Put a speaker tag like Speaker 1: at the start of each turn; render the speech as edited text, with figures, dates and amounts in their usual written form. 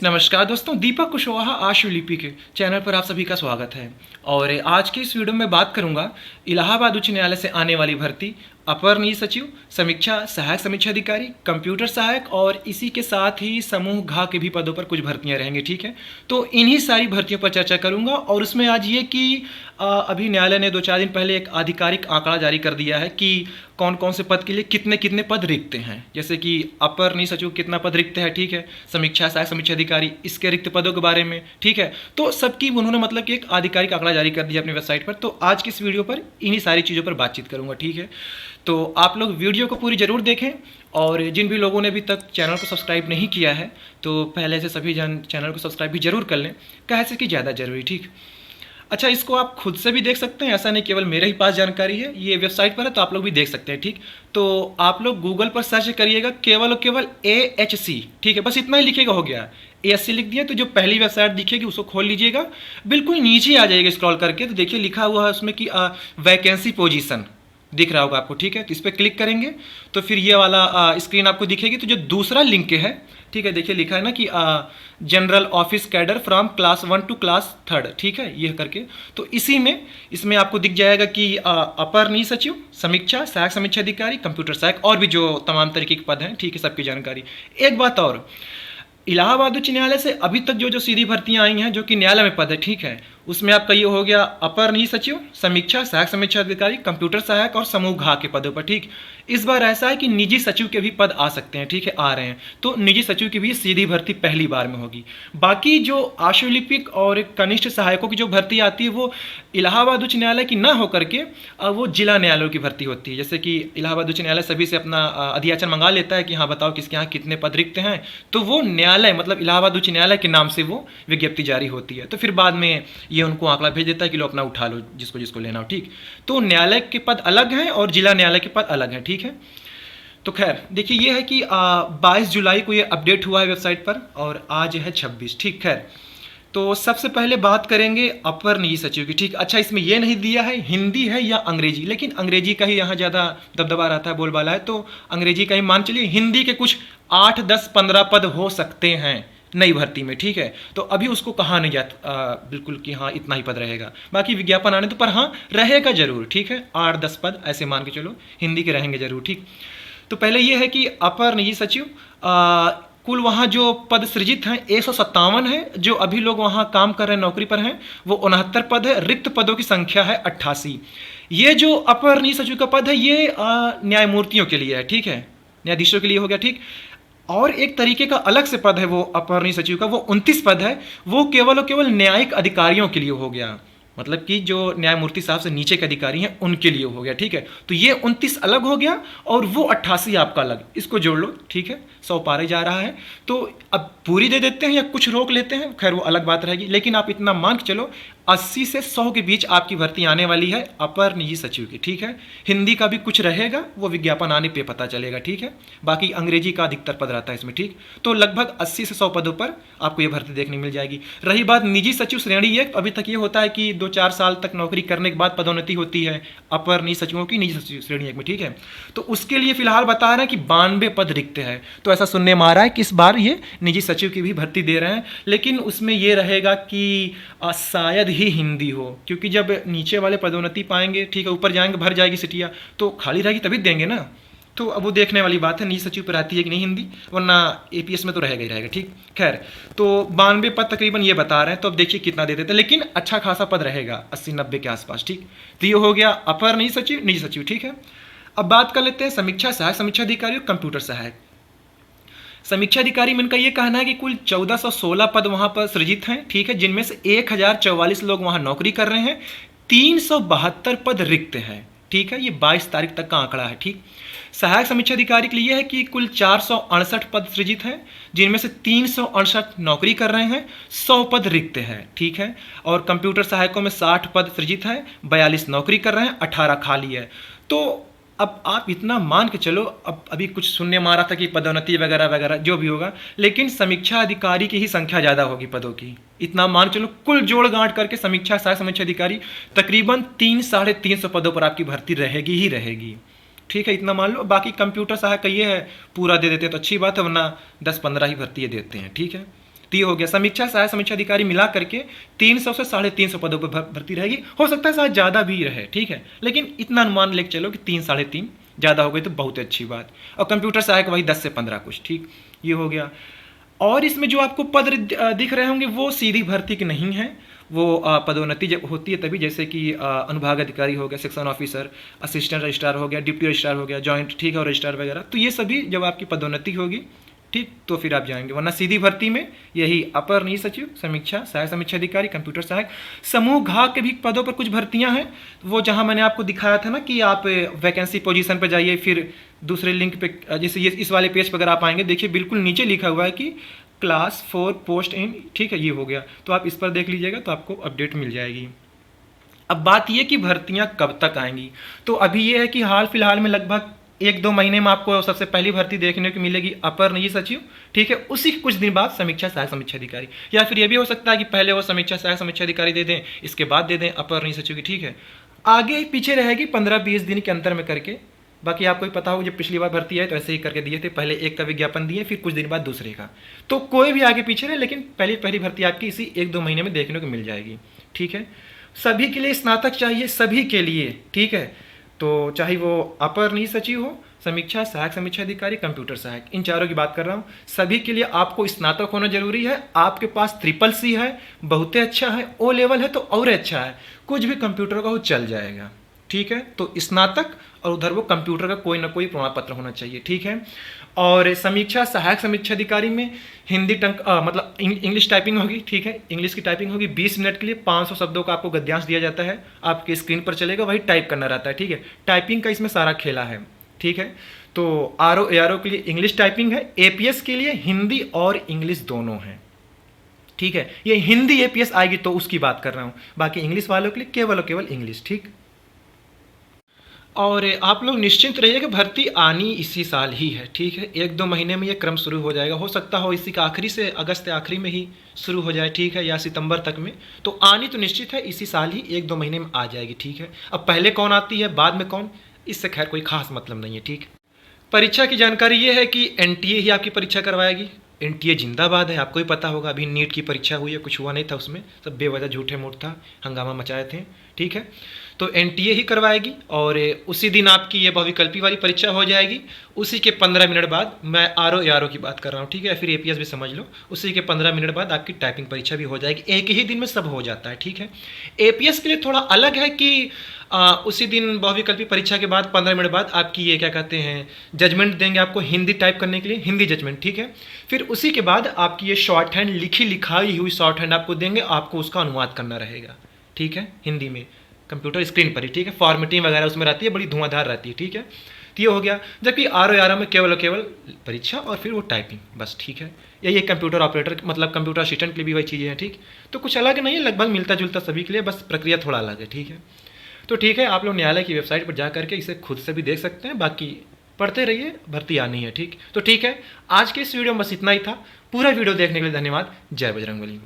Speaker 1: नमस्कार दोस्तों, दीपक कुशवाहा आशुलिपि के चैनल पर आप सभी का स्वागत है। और आज की इस वीडियो में बात करूंगा इलाहाबाद उच्च न्यायालय से आने वाली भर्ती, अपर निजी सचिव, समीक्षा सहायक समीक्षा अधिकारी, कंप्यूटर सहायक और इसी के साथ ही समूह घ के भी पदों पर कुछ भर्तियां रहेंगी। ठीक है, तो इन्हीं सारी भर्तियों पर चर्चा करूंगा। और उसमें आज ये कि अभी न्यायालय ने 2-4 दिन पहले एक आधिकारिक आंकड़ा जारी कर दिया है कि कौन कौन से पद के लिए कितने कितने पद रिक्त हैं। जैसे कि अपर निजी सचिव कितना पद रिक्त है, ठीक है, समीक्षा सहायक समीक्षा अधिकारी इसके रिक्त पदों के बारे में, ठीक है। तो सबकी उन्होंने मतलब कि एक आधिकारिक आंकड़ा जारी कर दिया अपनी वेबसाइट पर। तो आज की इस वीडियो पर इन्हीं सारी चीज़ों पर बातचीत करूंगा, ठीक है। तो आप लोग वीडियो को पूरी ज़रूर देखें, और जिन भी लोगों ने अभी तक चैनल को सब्सक्राइब नहीं किया है तो पहले से सभी जन चैनल को सब्सक्राइब भी जरूर कर लें, कैसे कि ज़्यादा जरूरी, ठीक। अच्छा, इसको आप खुद से भी देख सकते हैं, ऐसा नहीं केवल मेरे ही पास जानकारी है, ये वेबसाइट पर है तो आप लोग भी देख सकते हैं, ठीक। तो आप लोग गूगल पर सर्च करिएगा केवल और केवल AHC, ठीक है, बस इतना ही लिखेगा, हो गया। AHC लिख दिया तो जो पहली वेबसाइट दिखेगी उसको खोल लीजिएगा, बिल्कुल नीचे आ जाएगा स्क्रॉल करके, तो देखिए लिखा हुआ है उसमें कि वैकेंसी पोजीशन दिख रहा होगा आपको, ठीक है। तो इस पर क्लिक करेंगे तो फिर ये वाला स्क्रीन आपको दिखेगी। तो जो दूसरा लिंक है, ठीक है, देखिए लिखा है ना कि general office cadre from class 1 to class 3, ठीक है, ये करके। तो इसमें आपको दिख जाएगा कि अपर निजी सचिव, समीक्षा सहायक समीक्षा अधिकारी, कंप्यूटर सहायक और भी जो तमाम तरीके के पद हैं, ठीक है, सबकी जानकारी। एक बात और, इलाहाबाद उच्च न्यायालय से अभी तक जो सीधी भर्तियां आई हैं जो कि न्यायालय में पद है, ठीक है, उसमें आपका ये हो गया अपर निजी सचिव, समीक्षा सहायक समीक्षा अधिकारी, कंप्यूटर सहायक और समूह घ के पदों पर, ठीक। इस बार ऐसा है कि निजी सचिव के भी पद आ सकते हैं, ठीक है, आ रहे हैं। तो निजी सचिव की भी सीधी भर्ती पहली बार में होगी। बाकी जो आशुलिपिक और कनिष्ठ सहायकों की जो भर्ती आती है वो इलाहाबाद उच्च न्यायालय की ना होकर के वो जिला न्यायालयों की भर्ती होती है। जैसे कि इलाहाबाद उच्च न्यायालय सभी से अपना अधियाचन मंगा लेता है कि हाँ बताओ किसके यहाँ कितने पद रिक्त हैं, तो वो न्यायालय मतलब इलाहाबाद उच्च न्यायालय के नाम से वो विज्ञप्ति जारी होती है। तो फिर बाद में ये उनको आंकड़ा भेज देता है कि लो अपना उठा लो जिसको जिसको लेना हो, ठीक। तो न्यायालय के पद अलग हैं और जिला न्यायालय के पद अलग हैं, ठीक है। तो खैर देखिए ये है कि 22 जुलाई को ये अपडेट हुआ है वेबसाइट पर और आज है 26, ठीक। खैर तो सबसे पहले बात करेंगे अपर निजी सचिव की, ठीक। अच्छा, इसमें यह नहीं दिया है हिंदी है या अंग्रेजी, लेकिन अंग्रेजी का ही यहाँ ज़्यादा दबदबा रहता है, बोलबाला है, तो अंग्रेजी का ही मान चलिए। हिंदी के कुछ 8, 10, 15 पद हो सकते हैं नई भर्ती में, ठीक है। तो अभी उसको कहा नहीं जाता बिल्कुल कि हाँ इतना ही पद रहेगा, बाकी विज्ञापन आने तो, पर हाँ रहेगा जरूर, ठीक है। 8-10 पद ऐसे मान के चलो हिंदी के रहेंगे जरूर, ठीक। तो पहले ये है कि अपर निजी सचिव कुल वहाँ जो पद सृजित हैं 157 है, जो अभी लोग वहाँ काम कर रहे हैं, नौकरी पर हैं, वो 69 पद है। रिक्त पदों की संख्या है 88। ये जो अपर निजी सचिव का पद है ये न्यायमूर्तियों के लिए है, ठीक है, न्यायाधीशों के लिए हो गया, ठीक। और एक तरीके का अलग से पद है वो अपर निजी सचिव का, वो 29 पद है, वो केवल और केवल न्यायिक अधिकारियों के लिए हो गया, मतलब कि जो न्यायमूर्ति साहब से नीचे के अधिकारी हैं उनके लिए हो गया, ठीक है। तो ये 29 अलग हो गया और वो 88 आपका अलग, इसको जोड़ लो, ठीक है, 100 पारे जा रहा है। तो अब पूरी दे देते हैं या कुछ रोक लेते हैं, खैर वो अलग बात रहेगी, लेकिन आप इतना मान के चलो 80 से 100 के बीच आपकी भर्ती आने वाली है अपर निजी सचिव की, ठीक है। हिंदी का भी कुछ रहेगा, वो विज्ञापन आने पे पता चलेगा, ठीक है। बाकी अंग्रेजी का अधिकतर पद रहता है इसमें, ठीक। तो लगभग 80 से 100 पदों पर आपको ये भर्ती देखने मिल जाएगी। रही बात निजी सचिव श्रेणी 1, अभी तक ये होता है कि 2-4 साल तक नौकरी करने के बाद पदोन्नति होती है अपर निजी सचिवों की निजी सचिव श्रेणी 1 में, ठीक है। तो उसके लिए फिलहाल बता रहे हैं कि 92 पद रिक्त है। तो ऐसा सुनने में आ रहा है कि इस बार ये निजी सचिव की भी भर्ती दे रहे हैं, लेकिन उसमें ये रहेगा कि शायद ही हिंदी हो, क्योंकि जब नीचे वाले पदोन्नति पाएंगे, ठीक है, ऊपर जाएंगे भर जाएगी सिटिया, तो खाली रहेगी तभी देंगे ना। तो अब वो देखने वाली बात है निजी सचिव पर आती है कि नहीं हिंदी, वरना APS में तो रहेगा ही रहेगा, ठीक। खैर तो 92 पद तकरीबन ये बता रहे हैं, तो अब देखिए कितना दे देते हैं, लेकिन अच्छा खासा पद रहेगा 80-90 के आसपास, ठीक। तो ये हो गया अपर निजी सचिव, ठीक है। अब बात कर लेते हैं समीक्षा सहायक समीक्षा अधिकारी और कंप्यूटर सहायक। समीक्षा अधिकारी में इनका ये कहना है कि कुल 1416 पद वहां पर सृजित हैं, ठीक है, जिनमें से 1044 लोग वहां नौकरी कर रहे हैं, 372 पद रिक्त हैं, ठीक है। ये 22 तारीख तक का आंकड़ा है, ठीक। सहायक समीक्षा अधिकारी के लिए है कि कुल 468 पद सृजित हैं, जिनमें से 368 नौकरी कर रहे हैं, 100 पद रिक्त हैं, ठीक है। और कंप्यूटर सहायकों में 60 पद सृजित हैं, 42 नौकरी कर रहे हैं, 18 खाली है। तो अब आप इतना मान के चलो, अब अभी कुछ सुनने में आ रहा था कि पदोन्नति वगैरह वगैरह जो भी होगा, लेकिन समीक्षा अधिकारी की ही संख्या ज़्यादा होगी पदों की, इतना मान चलो। कुल जोड़ गांठ करके समीक्षा सहायक समीक्षा अधिकारी तकरीबन 300-350 पदों पर आपकी भर्ती रहेगी ही रहेगी, ठीक है, इतना मान लो। बाकी कंप्यूटर सहायक का ये है, पूरा दे देते हैं तो अच्छी बात है, वरना 10-15 ही भर्ती देते हैं। ठीक है, तो ये हो गया। समीक्षा सहायक समीक्षा अधिकारी मिला करके 300 से 350 पदों पर भर्ती रहेगी। हो सकता है शायद ज़्यादा भी रहे, ठीक है, लेकिन इतना अनुमान लेके चलो कि 3-3.5, ज़्यादा हो गई तो बहुत अच्छी बात। और कंप्यूटर सहायक वही 10 से 15 कुछ। ठीक, ये हो गया। और इसमें जो आपको पद दिख रहे होंगे वो सीधी भर्ती के नहीं है, वो पदोन्नति जब होती है तभी, जैसे कि अनुभाग अधिकारी हो गया, सेक्शन ऑफिसर, असिस्टेंट रजिस्ट्रार हो गया, डिप्टी रजिस्ट्रार हो गया, जॉइंट, ठीक है, और रजिस्ट्रार वगैरह। तो ये सभी जब आपकी पदोन्नति होगी, ठीक, तो फिर आप जाएंगे, वरना सीधी भर्ती में यही अपर निजी सचिव, समीक्षा सहायक समीक्षा अधिकारी, कंप्यूटर सहायक। समूह घ के भी पदों पर कुछ भर्तियां हैं, वो जहां मैंने आपको दिखाया था ना कि आप वैकेंसी पोजीशन पर जाइए, फिर दूसरे लिंक पे, जैसे ये इस वाले पेज पर अगर आप आएंगे, देखिए बिल्कुल नीचे लिखा हुआ है कि क्लास 4 पोस्ट इन, ठीक है, ये हो गया। तो आप इस पर देख लीजिएगा तो आपको अपडेट मिल जाएगी। अब बात ये कि भर्तियां कब तक आएंगी, तो अभी ये है कि हाल फिलहाल में लगभग 1-2 महीने में आपको सबसे पहली भर्ती देखने को मिलेगी अपर निजी सचिव, ठीक है। उसी कुछ दिन बाद समीक्षा सहायक समीक्षा अधिकारी, या फिर ये भी हो सकता है कि पहले वो समीक्षा सहायक समीक्षा अधिकारी दे दें, इसके बाद दे दें अपर निजी सचिव की, ठीक है। आगे पीछे रहेगी 15-20 दिन के अंतर में करके। बाकी आपको ही पता हो, जब पिछली बार भर्ती है तो ऐसे ही करके दिए थे, पहले एक का विज्ञापन दिए, फिर कुछ दिन बाद दूसरे का। तो कोई भी आगे पीछे रहे, लेकिन पहली भर्ती आपकी इसी 1-2 महीने में देखने को मिल जाएगी, ठीक है। सभी के लिए स्नातक चाहिए, सभी के लिए, ठीक है। तो चाहे वो अपर निजी सचिव हो, समीक्षा सहायक समीक्षा अधिकारी, कंप्यूटर सहायक, इन चारों की बात कर रहा हूँ, सभी के लिए आपको स्नातक होना जरूरी है। आपके पास CCC है, बहुत अच्छा है, O लेवल है तो और अच्छा है, कुछ भी कंप्यूटर का वो चल जाएगा, ठीक है। तो स्नातक और उधर वो कंप्यूटर का कोई ना कोई प्रमाण पत्र होना चाहिए, ठीक है। और समीक्षा सहायक समीक्षा अधिकारी में हिंदी मतलब इंग्लिश टाइपिंग होगी, ठीक है, इंग्लिश की टाइपिंग होगी। 20 मिनट के लिए 500 शब्दों का आपको गद्यांश दिया जाता है, आपके स्क्रीन पर चलेगा, वही टाइप करना रहता है, ठीक है। टाइपिंग का इसमें सारा खेला है, ठीक है। तो RO ARO के लिए इंग्लिश टाइपिंग है, APS के लिए हिंदी और इंग्लिश दोनों है, ठीक है। ये हिंदी APS आएगी तो उसकी बात कर रहा हूँ, बाकी इंग्लिश वालों के लिए केवल और केवल इंग्लिश, ठीक। और आप लोग निश्चिंत रहिए कि भर्ती आनी इसी साल ही है, ठीक है। 1-2 महीने में ये क्रम शुरू हो जाएगा, हो सकता हो इसी का आखिरी से, अगस्त के आखिरी में ही शुरू हो जाए, ठीक है, या सितंबर तक में। तो आनी तो निश्चित है, इसी साल ही 1-2 महीने में आ जाएगी, ठीक है। अब पहले कौन आती है, बाद में कौन, इससे खैर कोई खास मतलब नहीं है, ठीक। परीक्षा की जानकारी ये है कि NTA ही आपकी परीक्षा करवाएगी। NTA जिंदाबाद है, आपको ही पता होगा। अभी नीट की परीक्षा हुई है, कुछ हुआ नहीं था उसमें, सब बेवजह झूठे मूठ था, हंगामा मचाए थे, ठीक है। तो NTA ही करवाएगी, और उसी दिन आपकी ये बहुविकल्पी वाली परीक्षा हो जाएगी। उसी के 15 मिनट बाद, मैं RO ARO की बात कर रहा हूँ, ठीक है, फिर APS भी समझ लो, उसी के 15 मिनट बाद आपकी टाइपिंग परीक्षा भी हो जाएगी। एक ही दिन में सब हो जाता है, ठीक है। APS के लिए थोड़ा अलग है कि उसी दिन बहुविकल्पी परीक्षा के बाद 15 मिनट बाद आपकी ये क्या कहते हैं, जजमेंट देंगे आपको हिंदी टाइप करने के लिए, हिंदी जजमेंट, ठीक है। फिर उसी के बाद आपकी ये शॉर्ट हैंड लिखाई हुई शॉर्ट हैंड आपको देंगे, आपको उसका अनुवाद करना रहेगा, ठीक है, हिंदी में, कंप्यूटर स्क्रीन पर ही, ठीक है। फॉर्मेटिंग वगैरह उसमें रहती है, बड़ी धुआंधार रहती है, ठीक है। तो ये हो गया। जबकि RO ARO में केवल और केवल परीक्षा और फिर वो टाइपिंग, बस, ठीक है। यही कंप्यूटर ऑपरेटर मतलब कंप्यूटर असिस्टेंट के लिए भी वही चीज़ें हैं, ठीक। तो कुछ अलग नहीं है, लगभग मिलता जुलता सभी के लिए, बस प्रक्रिया थोड़ा अलग है, ठीक है। तो ठीक है, आप लोग न्यायालय की वेबसाइट पर जा करके इसे खुद से भी देख सकते हैं, बाकी पढ़ते रहिए, भर्ती आनी है, ठीक। तो ठीक है, आज के इस वीडियो में बस इतना ही था। पूरा वीडियो देखने के लिए धन्यवाद। जय बजरंगबली।